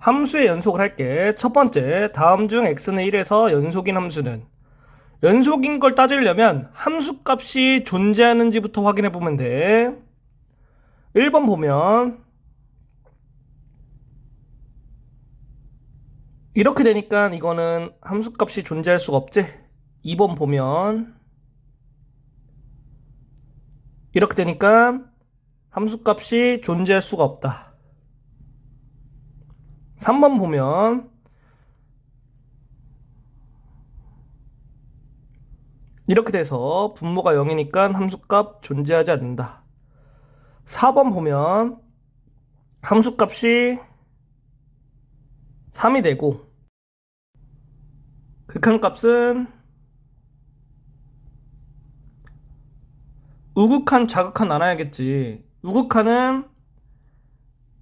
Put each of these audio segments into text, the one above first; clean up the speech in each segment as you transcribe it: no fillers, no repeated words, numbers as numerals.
함수의 연속을 할게. 첫 번째, 다음 중 x는 1에서 연속인 함수는 연속인 걸 따지려면 함수 값이 존재하는지부터 확인해 보면 돼. 1번 보면 이렇게 되니까 이거는 함수 값이 존재할 수가 없지. 2번 보면 이렇게 되니까 함수 값이 존재할 수가 없다. 3번 보면 이렇게 돼서 분모가 0이니까 함수값 존재하지 않는다. 4번 보면 함수값이 3이 되고 극한값은 우극한, 좌극한 나눠야겠지. 우극한은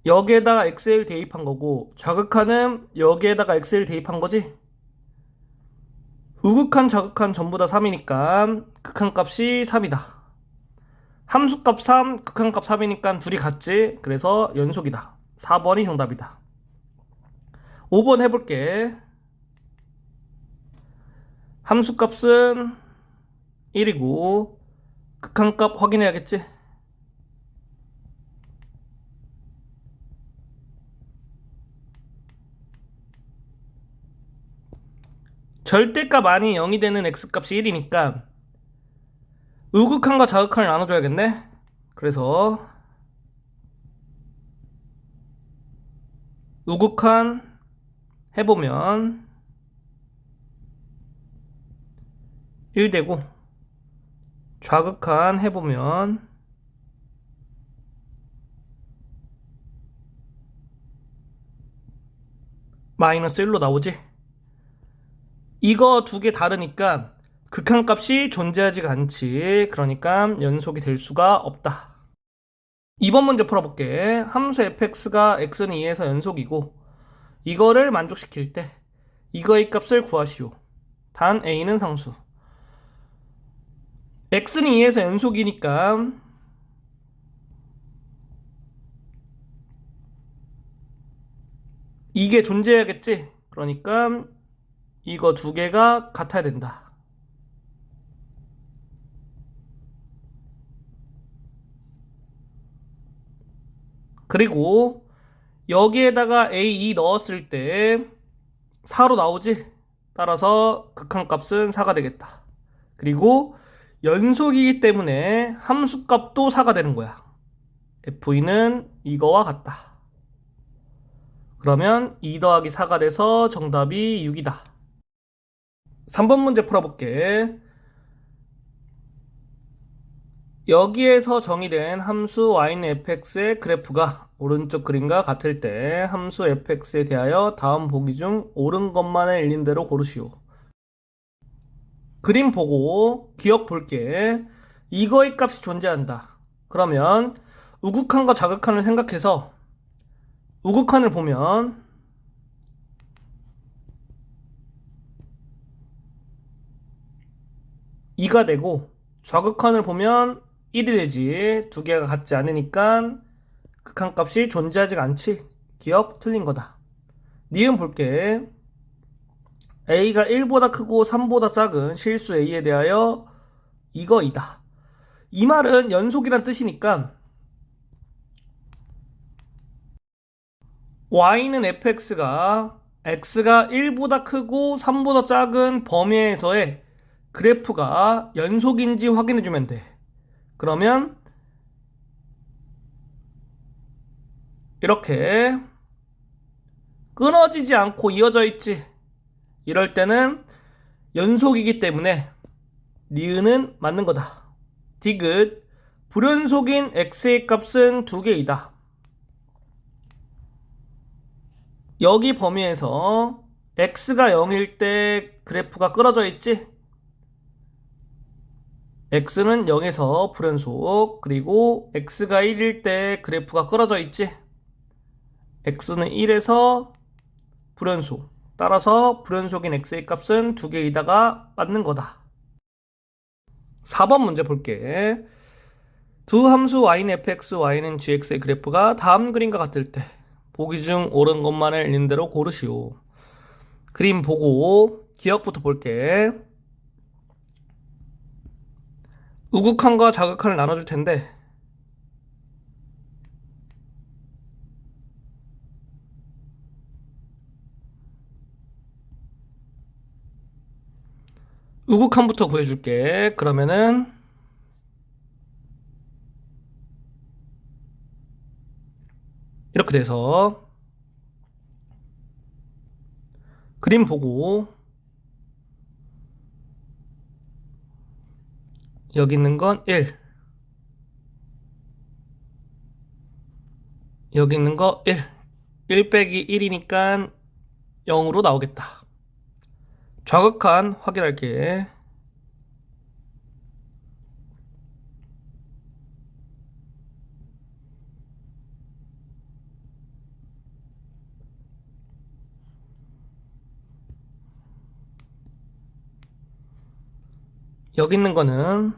여기에다가 x를 대입한 거고 좌극한은 여기에다가 x를 대입한 거지. 우극한, 좌극한 전부 다 3이니까 극한값이 3이다. 함수값 3, 극한값 3이니까 둘이 같지. 그래서 연속이다. 4번이 정답이다. 5번 해볼게. 함수값은 1이고 극한값 확인해야겠지. 절대값 아닌 0이 되는 x값이 1이니까 우극한과 좌극한을 나눠줘야겠네. 그래서 우극한 해보면 1 되고 좌극한 해보면 마이너스 1로 나오지. 이거 두 개 다르니까 극한값이 존재하지가 않지. 그러니까 연속이 될 수가 없다. 2번 문제 풀어볼게. 함수 fx가 x는 2에서 연속이고 이거를 만족시킬 때 이거의 값을 구하시오. 단 a는 상수. x는 2에서 연속이니까 이게 존재해야겠지. 그러니까 이거 두 개가 같아야 된다. 그리고 여기에다가 a2 넣었을 때 4로 나오지. 따라서 극한값은 4가 되겠다. 그리고 연속이기 때문에 함수값도 4가 되는 거야. F는 이거와 같다. 그러면 2 더하기 4가 돼서 정답이 6이다. 3번 문제 풀어볼게. 여기에서 정의된 함수 y는 fx의 그래프가 오른쪽 그림과 같을 때 함수 fx에 대하여 다음 보기 중 옳은 것만을 일린 대로 고르시오. 그림 보고 기억 볼게. 이거의 값이 존재한다. 그러면 우극한과 좌극한을 생각해서 우극한을 보면 (2가) 되고 좌극한을 보면 (1이) 되지. 두 개가 같지 않으니까 극한값이 존재하지가 않지. 기억 틀린 거다. 니은 볼게. a가 1보다 크고 3보다 작은 실수 a에 대하여 이거이다. 이 말은 연속이란 뜻이니까 y는 fx가 x가 1보다 크고 3보다 작은 범위에서의 그래프가 연속인지 확인해주면 돼. 그러면 이렇게 끊어지지 않고 이어져 있지. 이럴 때는 연속이기 때문에 니은은 맞는 거다. 디귿 불연속인 x의 값은 2개이다. 여기 범위에서 x가 0일 때 그래프가 끊어져 있지. x는 0에서 불연속, 그리고 x가 1일 때 그래프가 끊어져 있지. x는 1에서 불연속. 따라서 불연속인 x의 값은 2개이다가 맞는 거다. 4번 문제 볼게. 두 함수 y는 fx, y는 gx의 그래프가 다음 그림과 같을 때 보기 중 옳은 것만을 있는 대로 고르시오. 그림 보고 기억부터 볼게. 우극한과 자극한을 나눠줄 텐데 우극한부터 구해줄게. 그러면은 이렇게 돼서 그림 보고 여기 있는 건 1, 여기 있는 거 1 빼기 1이니까 0으로 나오겠다. 좌극한 확인할게. 여기 있는 거는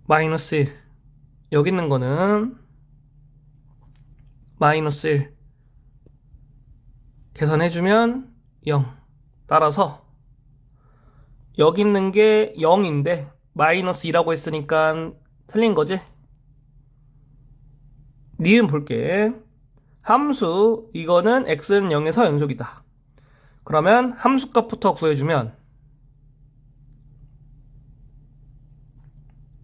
마이너스 1, 여기 있는 거는 마이너스 1 계산해주면 0. 따라서 여기 있는 게 0인데 마이너스 2라고 했으니까 틀린 거지? 니은 볼게. 함수 이거는 x는 0에서 연속이다. 그러면 함수값부터 구해주면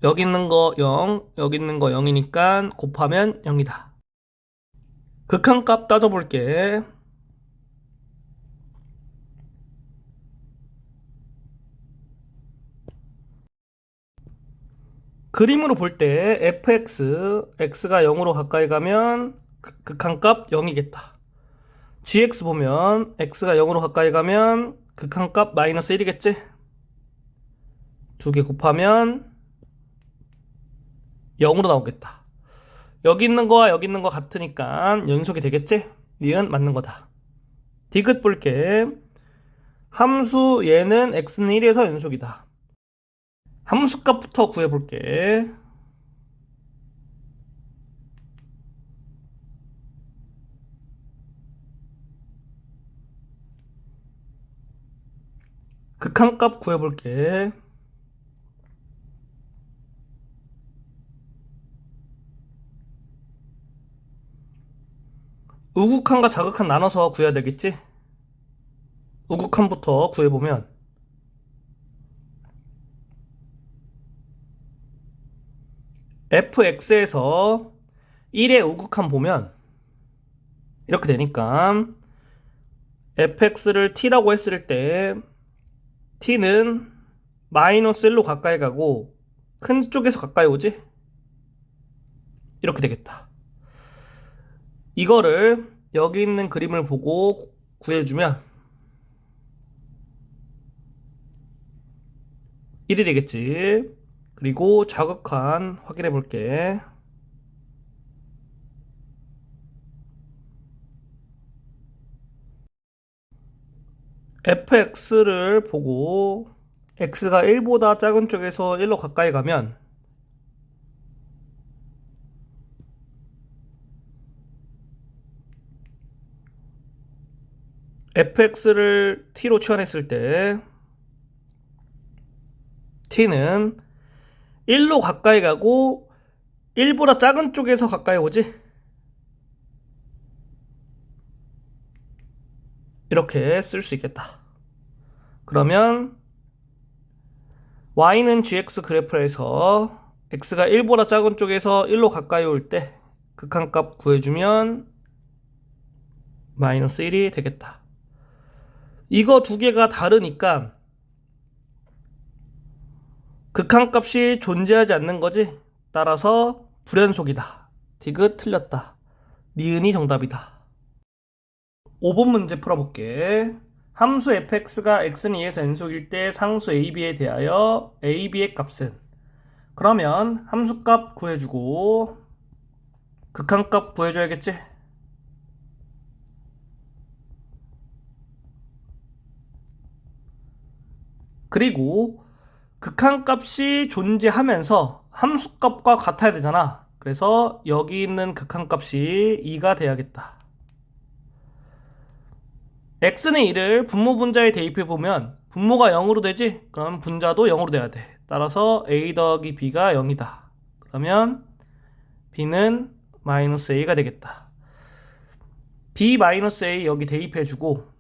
여기 있는 거 0, 여기 있는 거 0이니까 곱하면 0이다. 극한값 따져볼게. 그림으로 볼 때 fx, x가 0으로 가까이 가면 극한값 0이겠다. gx 보면 x가 0으로 가까이 가면 극한값 마이너스 1이겠지? 두 개 곱하면 0으로 나오겠다. 여기 있는 거와 여기 있는 거 같으니까 연속이 되겠지? 니은 맞는 거다. 디귿 볼게. 함수 얘는 x는 1에서 연속이다. 함수값부터 구해볼게. 극한값 구해볼게. 우극한과 자극한 나눠서 구해야 되겠지? 우극한부터 구해보면 fx에서 1의 우극한 보면 이렇게 되니까 fx를 t라고 했을 때 t는 마이너스 1로 가까이 가고 큰 쪽에서 가까이 오지? 이렇게 되겠다. 이거를 여기 있는 그림을 보고 구해주면 1이 되겠지. 그리고 자극한 확인해 볼게. fx를 보고 x가 1보다 작은 쪽에서 1로 가까이 가면 fx를 t로 치환했을 때 t는 1로 가까이 가고 1보다 작은 쪽에서 가까이 오지? 이렇게 쓸 수 있겠다. 그러면 y는 gx 그래프에서 x가 1보다 작은 쪽에서 1로 가까이 올 때 극한값 구해주면 마이너스 1이 되겠다. 이거 두 개가 다르니까 극한값이 존재하지 않는 거지? 따라서 불연속이다. 디귿 틀렸다. 니은이 정답이다. 5번 문제 풀어볼게. 함수 fx가 x는 2에서 연속일 때 상수 ab에 대하여 ab의 값은? 그러면 함수값 구해주고 극한값 구해줘야겠지? 그리고 극한값이 존재하면서 함수값과 같아야 되잖아. 그래서 여기 있는 극한값이 2가 돼야겠다. x는 2를 분모 분자에 대입해보면 분모가 0으로 되지? 그럼 분자도 0으로 돼야 돼. 따라서 a 더하기 b가 0이다. 그러면 b는 마이너스 a가 되겠다. b 마이너스 a 여기 대입해주고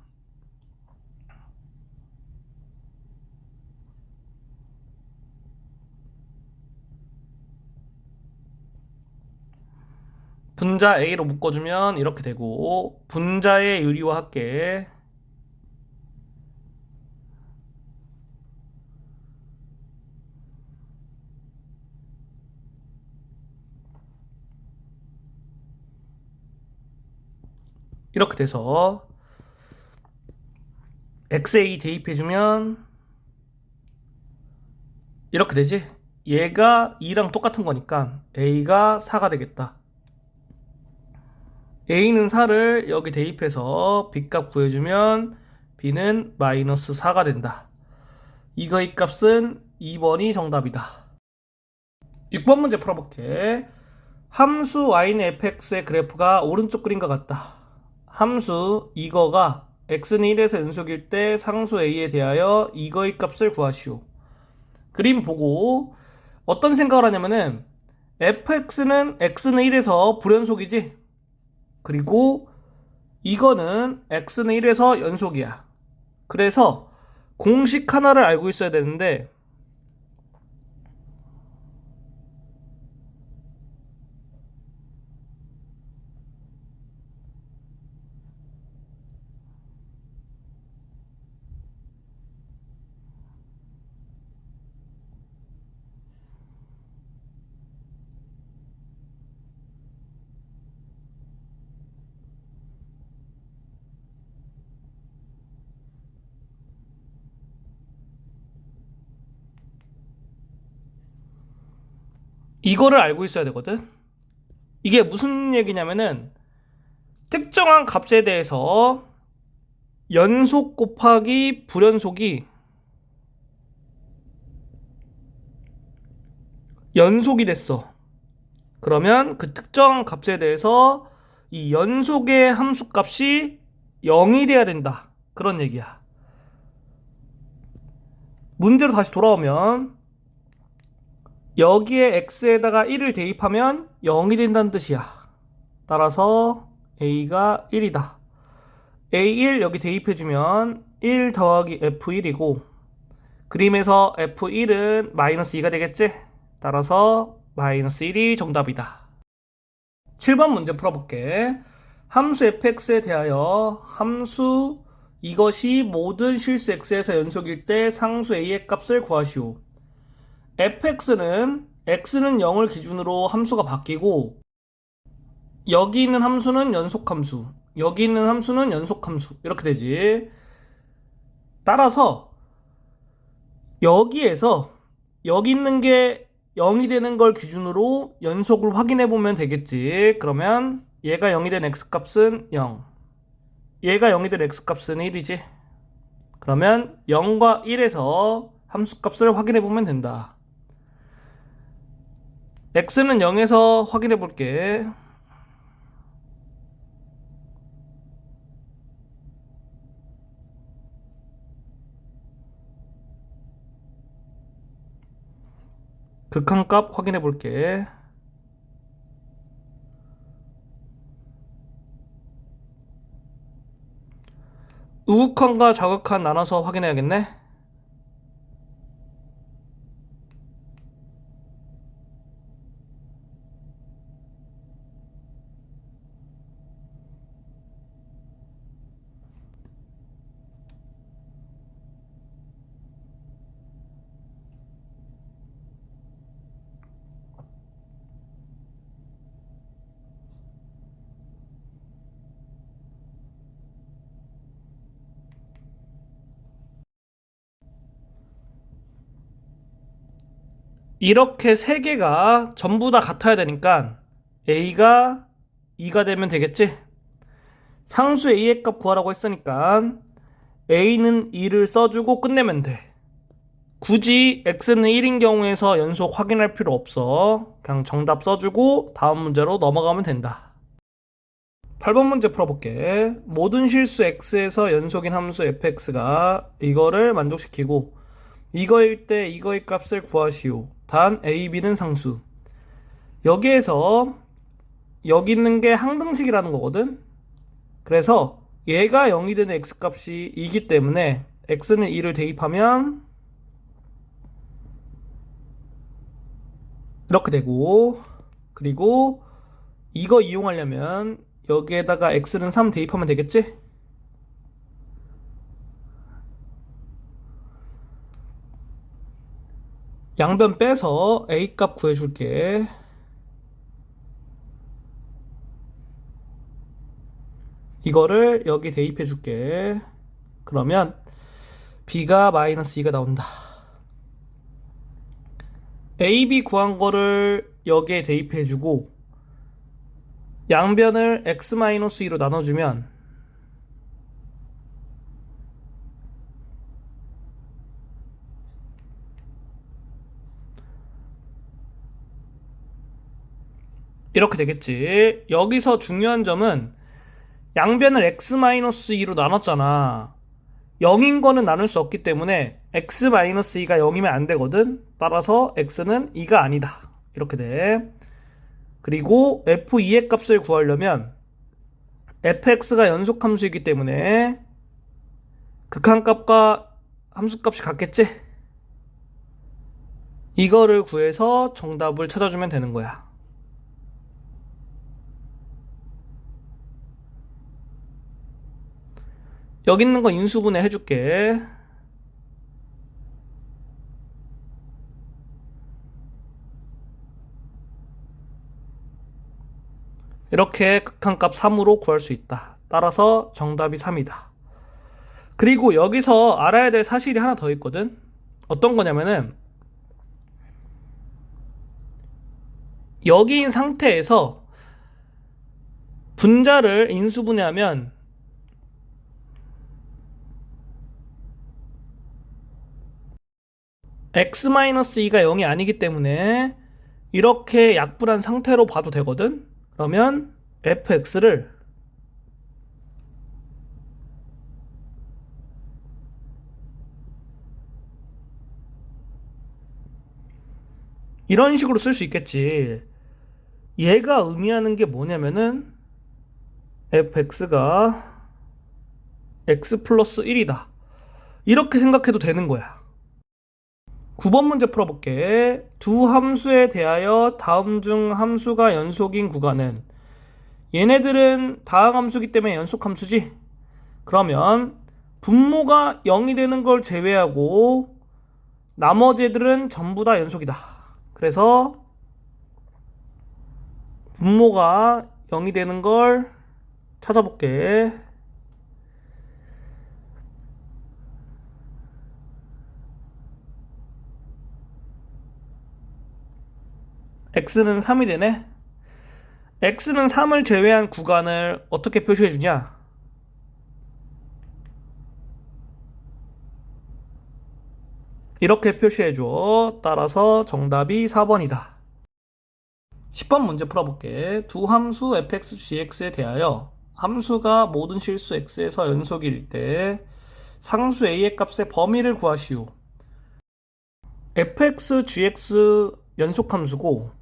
분자 a로 묶어주면 이렇게 되고 분자의 유리화할게. 이렇게 돼서 xa 대입해주면 이렇게 되지? 얘가 2랑 똑같은 거니까 a가 4가 되겠다. a는 4를 여기 대입해서 b값 구해주면 b는 마이너스 4가 된다. 이거의 값은 2번이 정답이다. 6번 문제 풀어볼게. 함수 y는 fx의 그래프가 오른쪽 그림과 같다. 함수 이거가 x는 1에서 연속일 때 상수 a에 대하여 이거의 값을 구하시오. 그림 보고 어떤 생각을 하냐면은 fx는 x는 1에서 불연속이지? 그리고 이거는 x는 1에서 연속이야. 그래서 공식 하나를 알고 있어야 되는데 이거를 알고 있어야 되거든. 이게 무슨 얘기냐면은 특정한 값에 대해서 연속 곱하기 불연속이 연속이 됐어. 그러면 그 특정한 값에 대해서 이 연속의 함수값이 0이 돼야 된다. 그런 얘기야. 문제로 다시 돌아오면 여기에 x에다가 1을 대입하면 0이 된다는 뜻이야. 따라서 a가 1이다. a1 여기 대입해주면 1 더하기 f1이고 그림에서 f1은 마이너스 2가 되겠지? 따라서 마이너스 1이 정답이다. 7번 문제 풀어볼게. 함수 fx에 대하여 함수 이것이 모든 실수 x에서 연속일 때 상수 a의 값을 구하시오. fx는 x는 0을 기준으로 함수가 바뀌고 여기 있는 함수는 연속함수, 여기 있는 함수는 연속함수 이렇게 되지. 따라서 여기에서 여기 있는 게 0이 되는 걸 기준으로 연속을 확인해 보면 되겠지. 그러면 얘가 0이 된 x값은 0, 얘가 0이 된 x값은 1이지. 그러면 0과 1에서 함수값을 확인해 보면 된다. x는 0에서 확인해 볼게. 극한값 확인해 볼게. 우극한과 좌극한 나눠서 확인해야겠네. 이렇게 세 개가 전부 다 같아야 되니까 a가 2가 되면 되겠지? 상수 a의 값 구하라고 했으니까 a는 2를 써주고 끝내면 돼. 굳이 x는 1인 경우에서 연속 확인할 필요 없어. 그냥 정답 써주고 다음 문제로 넘어가면 된다. 8번 문제 풀어볼게. 모든 실수 x에서 연속인 함수 fx가 이거를 만족시키고 이거일 때 이거의 값을 구하시오. 단 a, b는 상수. 여기에서 여기 있는 게 항등식이라는 거거든. 그래서 얘가 0이 되는 x값이 2기 때문에 x는 2를 대입하면 이렇게 되고, 그리고 이거 이용하려면 여기에다가 x는 3 대입하면 되겠지? 양변 빼서 a 값 구해줄게. 이거를 여기 대입해줄게. 그러면 b가 마이너스 2가 나온다. a, b 구한 거를 여기에 대입해주고 양변을 x-2로 나눠주면 이렇게 되겠지. 여기서 중요한 점은 양변을 x-2로 나눴잖아. 0인 거는 나눌 수 없기 때문에 x-2가 0이면 안 되거든. 따라서 x는 2가 아니다. 이렇게 돼. 그리고 f2의 값을 구하려면 fx가 연속함수이기 때문에 극한값과 함수값이 같겠지? 이거를 구해서 정답을 찾아주면 되는 거야. 여기 있는 거 인수분해 해줄게. 이렇게 극한값 3으로 구할 수 있다. 따라서 정답이 3이다. 그리고 여기서 알아야 될 사실이 하나 더 있거든. 어떤 거냐면은 여기인 상태에서 분자를 인수분해하면 x-2가 0이 아니기 때문에 이렇게 약분한 상태로 봐도 되거든. 그러면 fx를 이런 식으로 쓸 수 있겠지. 얘가 의미하는 게 뭐냐면은 fx가 x 플러스 1이다. 이렇게 생각해도 되는 거야. 9번 문제 풀어볼게. 두 함수에 대하여 다음 중 함수가 연속인 구간은 얘네들은 다항함수기 때문에 연속함수지? 그러면 분모가 0이 되는 걸 제외하고 나머지 애들은 전부 다 연속이다. 그래서 분모가 0이 되는 걸 찾아볼게. x는 3이 되네. x는 3을 제외한 구간을 어떻게 표시해주냐? 이렇게 표시해줘. 따라서 정답이 4번이다. 10번 문제 풀어볼게. 두 함수 fx, gx에 대하여 함수가 모든 실수 x에서 연속일 때 상수 a의 값의 범위를 구하시오. fx, gx 연속함수고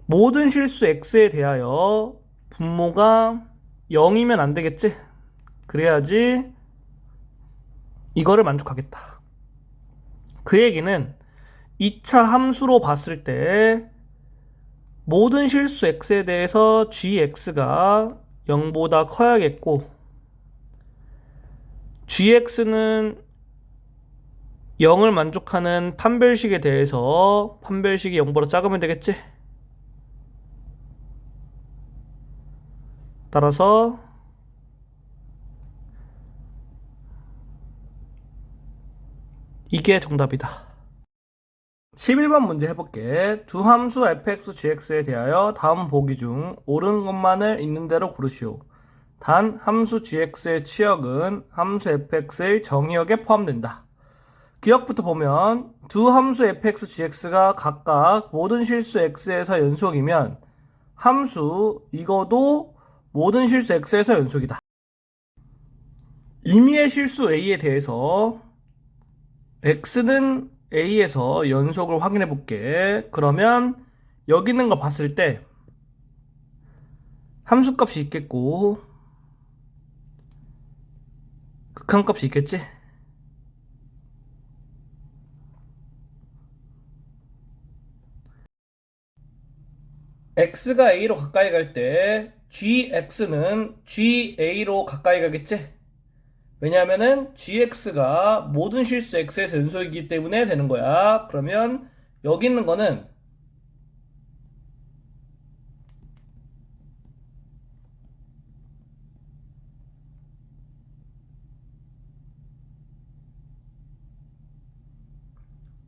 모든 실수 x에 대하여 분모가 0이면 안 되겠지? 그래야지 이거를 만족하겠다. 그 얘기는 2차 함수로 봤을 때 모든 실수 x에 대해서 gx가 0보다 커야겠고 gx는 0을 만족하는 판별식에 대해서 판별식이 0보다 작으면 되겠지? 따라서 이게 정답이다. 11번 문제 해볼게. 두 함수 fx, gx에 대하여 다음 보기 중 옳은 것만을 있는 대로 고르시오. 단 함수 gx의 치역은 함수 fx의 정의역에 포함된다. 기억부터 보면 두 함수 fx, gx가 각각 모든 실수 x에서 연속이면 함수 이거도 모든 실수 x에서 연속이다. 임의의 실수 a에 대해서 x는 a에서 연속을 확인해 볼게. 그러면 여기 있는 거 봤을 때 함수값이 있겠고 극한값이 있겠지? x가 a로 가까이 갈 때 gx는 ga로 가까이 가겠지? 왜냐하면은 gx가 모든 실수 x에서 연속이기 때문에 되는 거야. 그러면 여기 있는 거는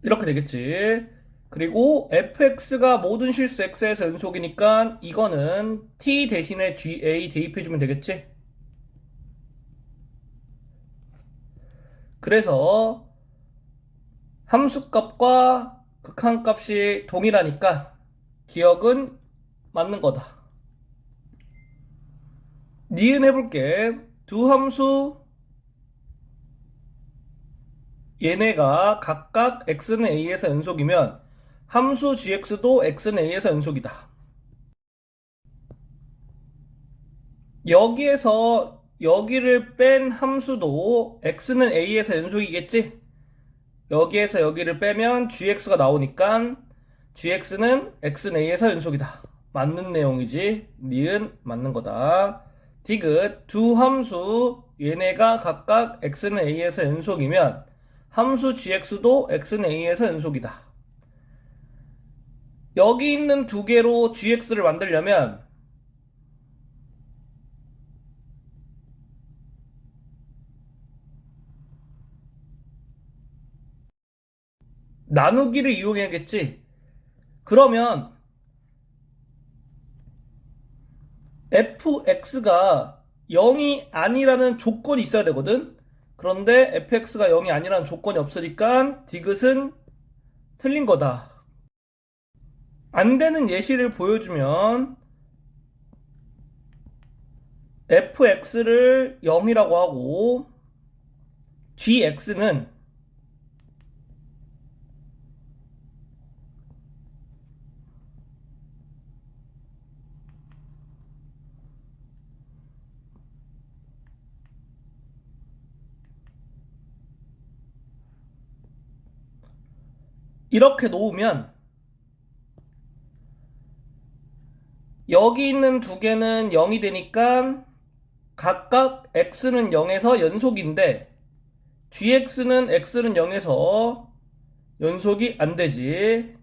이렇게 되겠지. 그리고 fx가 모든 실수 x에서 연속이니까 이거는 t 대신에 ga 대입해주면 되겠지. 그래서 함수값과 극한값이 동일하니까 기억은 맞는 거다. 니은 해볼게. 두 함수 얘네가 각각 x는 a에서 연속이면 함수 gx도 x는 a에서 연속이다. 여기에서 여기를 뺀 함수도 x는 a에서 연속이겠지? 여기에서 여기를 빼면 gx가 나오니까 gx는 x는 a에서 연속이다. 맞는 내용이지. 니은 맞는 거다. 디귿 두 함수 얘네가 각각 x는 a에서 연속이면 함수 gx도 x는 a에서 연속이다. 여기 있는 두 개로 gx를 만들려면 나누기를 이용해야겠지. 그러면 fx가 0이 아니라는 조건이 있어야 되거든. 그런데 fx가 0이 아니라는 조건이 없으니까 디귿은 틀린 거다. 안 되는 예시를 보여주면 fx를 0이라고 하고 gx는 이렇게 놓으면 여기 있는 두 개는 0이 되니까 각각 x는 0에서 연속인데 gx는 x는 0에서 연속이 안 되지.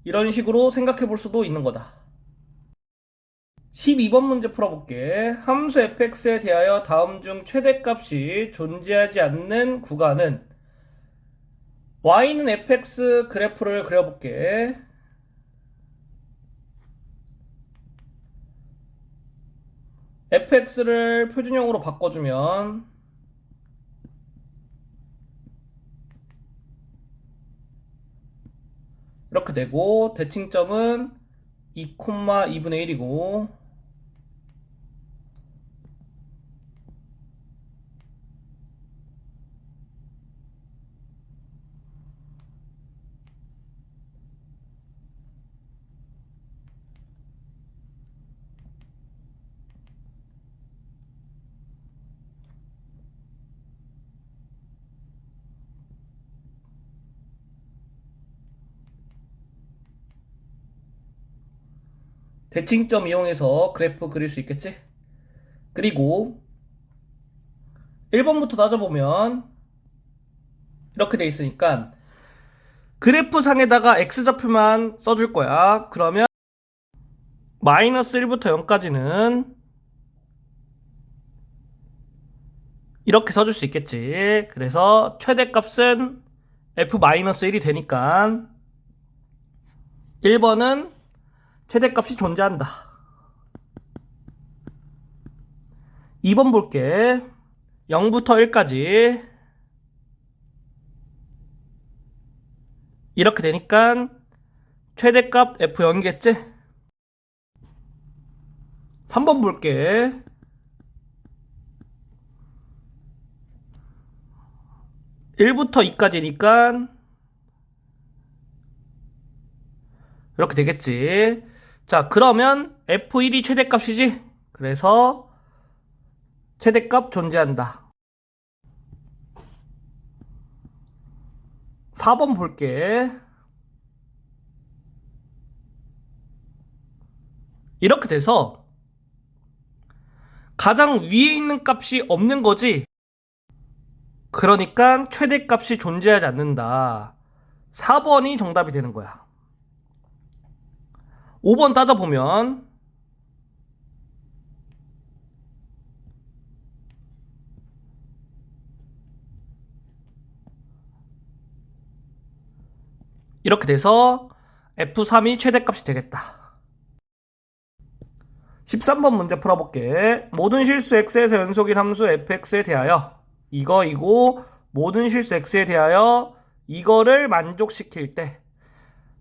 이런 식으로 생각해 볼 수도 있는 거다. 12번 문제 풀어볼게. 함수 fx에 대하여 다음 중 최대값이 존재하지 않는 구간은 y는 fx 그래프를 그려볼게. fx를 표준형으로 바꿔주면 이렇게 되고 대칭점은 2,2분의 1이고 대칭점 이용해서 그래프 그릴 수 있겠지? 그리고 1번부터 따져보면 이렇게 돼 있으니까 그래프 상에다가 x좌표만 써줄 거야. 그러면 마이너스 1부터 0까지는 이렇게 써줄 수 있겠지. 그래서 최대값은 f-1이 되니까 1번은 최대값이 존재한다. 2번 볼게. 0부터 1까지 이렇게 되니까 최대값 F0이겠지? 3번 볼게. (1부터 2까지니까) 이렇게 되겠지. 자, 그러면 F1이 최대값이지? 그래서 최대값 존재한다. 4번 볼게. 이렇게 돼서 가장 위에 있는 값이 없는 거지. 그러니까 최대값이 존재하지 않는다. 4번이 정답이 되는 거야. 5번 따져보면 이렇게 돼서 F3이 최대값이 되겠다. 13번 문제 풀어볼게. 모든 실수 x에서 연속인 함수 fx에 대하여 이거이고, 모든 실수 x에 대하여 이거를 만족시킬 때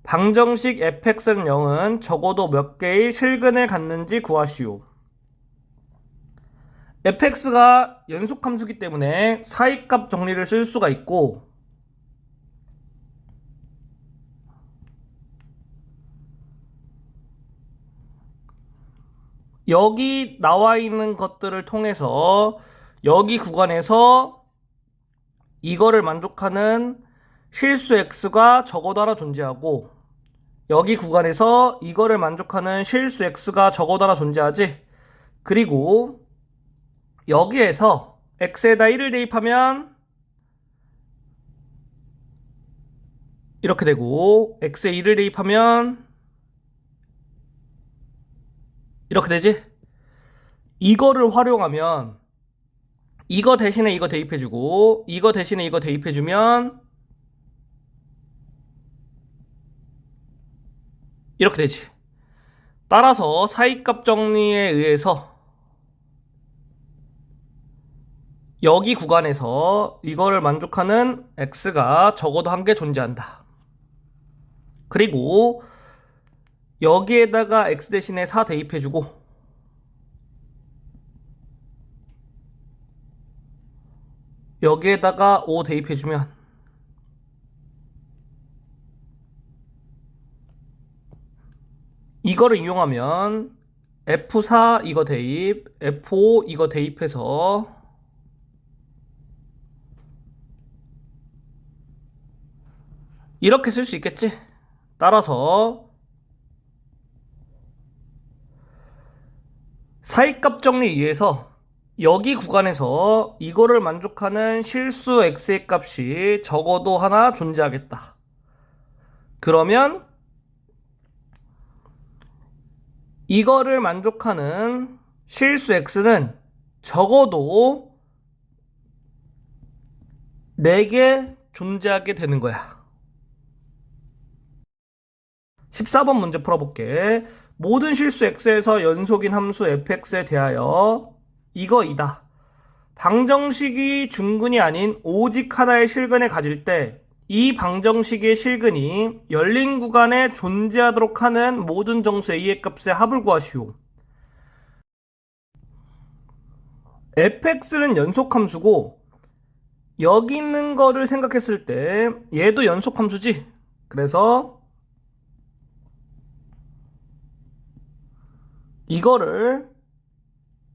방정식 fx는 0은 적어도 몇 개의 실근을 갖는지 구하시오. fx가 연속함수기 때문에 사이값 정리를 쓸 수가 있고, 여기 나와 있는 것들을 통해서 여기 구간에서 이거를 만족하는 실수 x가 적어도 하나 존재하고, 여기 구간에서 이거를 만족하는 실수 x가 적어도 하나 존재하지. 그리고 여기에서 x에다 1을 대입하면 이렇게 되고, x에 1을 대입하면 이렇게 되지. 이거를 활용하면 이거 대신에 이거 대입해주고, 이거 대신에 이거 대입해주면 이렇게 되지. 따라서 사이값 정리에 의해서 여기 구간에서 이거를 만족하는 x가 적어도 한 개 존재한다. 그리고 여기에다가 x 대신에 4 대입해주고, 여기에다가 5 대입해주면 이거를 이용하면 F4 이거 대입, F5 이거 대입해서 이렇게 쓸 수 있겠지? 따라서 사이값 정리에 의해서 여기 구간에서 이거를 만족하는 실수 x의 값이 적어도 하나 존재하겠다. 그러면 이거를 만족하는 실수 x는 적어도 4개 존재하게 되는 거야. 14번 문제 풀어볼게. 모든 실수 x에서 연속인 함수 fx에 대하여 이거이다. 방정식이 중근이 아닌 오직 하나의 실근을 가질 때 이 방정식의 실근이 열린 구간에 존재하도록 하는 모든 정수 a의 값의 합을 구하시오. fx는 연속함수고, 여기 있는 거를 생각했을 때 얘도 연속함수지. 그래서 이거를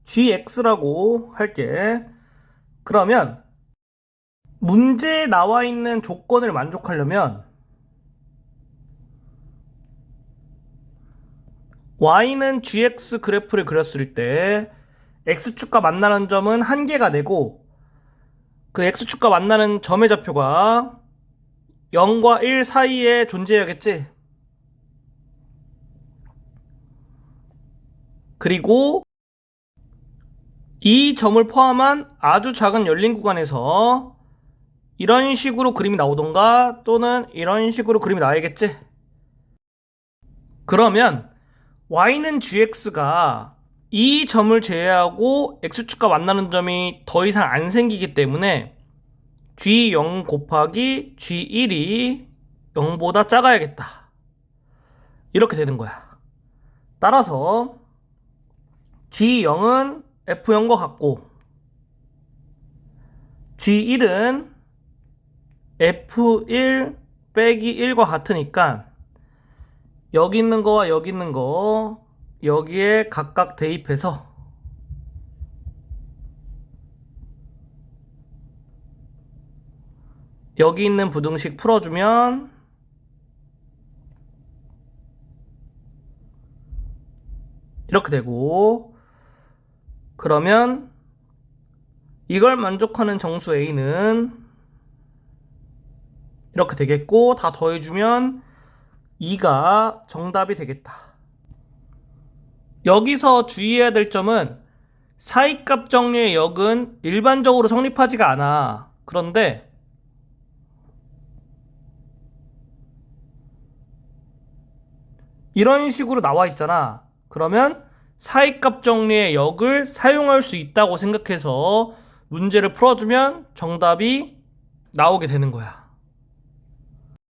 gx라고 할게. 그러면 문제에 나와 있는 조건을 만족하려면 y는 gx 그래프를 그렸을 때 x축과 만나는 점은 1개가 되고, 그 x축과 만나는 점의 좌표가 0과 1 사이에 존재해야겠지. 그리고 이 점을 포함한 아주 작은 열린 구간에서 이런 식으로 그림이 나오던가 또는 이런 식으로 그림이 나와야겠지. 그러면 y는 gx가 이 점을 제외하고 x축과 만나는 점이 더 이상 안 생기기 때문에 g0 곱하기 g1이 0보다 작아야겠다. 이렇게 되는 거야. 따라서 G0은 F0과 같고 G1은 F1 빼기 1과 같으니까 여기 있는 거와 여기 있는 거 여기에 각각 대입해서 여기 있는 부등식 풀어주면 이렇게 되고, 그러면 이걸 만족하는 정수 A는 이렇게 되겠고, 다 더해주면 2가 정답이 되겠다. 여기서 주의해야 될 점은 사이값 정리의 역은 일반적으로 성립하지가 않아. 그런데 이런 식으로 나와 있잖아. 그러면 사이값 정리의 역을 사용할 수 있다고 생각해서 문제를 풀어주면 정답이 나오게 되는 거야.